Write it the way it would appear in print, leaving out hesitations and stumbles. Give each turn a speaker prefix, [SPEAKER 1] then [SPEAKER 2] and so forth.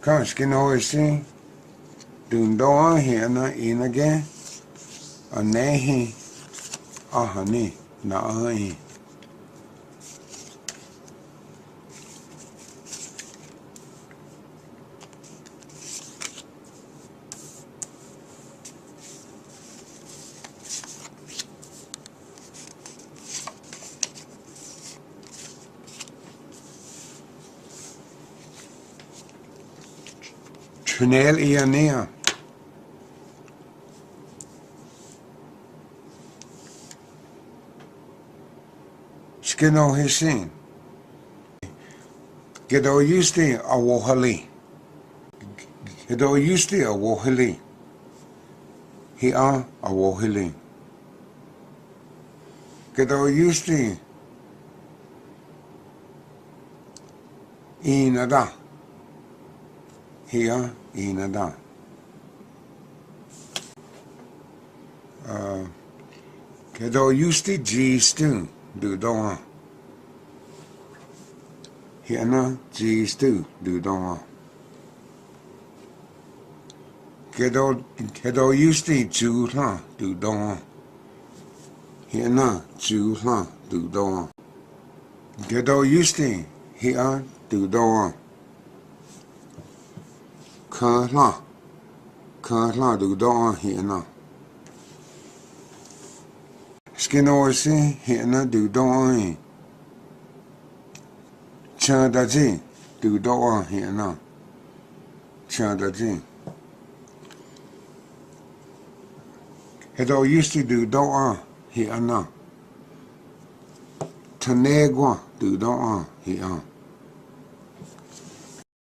[SPEAKER 1] Kanske någonsin du då henne in again och nej ahani nej Tunnel i ner. Skino hisin. Gedo yusti a wohali. Gedo yusti a wohali. Hi a wohali. Gedo yusti inada. Hi a inada. Gedo yusti gistu du doa. Hiana gistu du doa. Gedo yusti juha du doa. Hiana juha du doa. Gedo yusti hia du doa. Kala du doa hiana. Skinose hiana du doa. Chadaji du doa hiana. Chadaji. Hedo yusti du doa hiana. Tanegwa du doa hiana.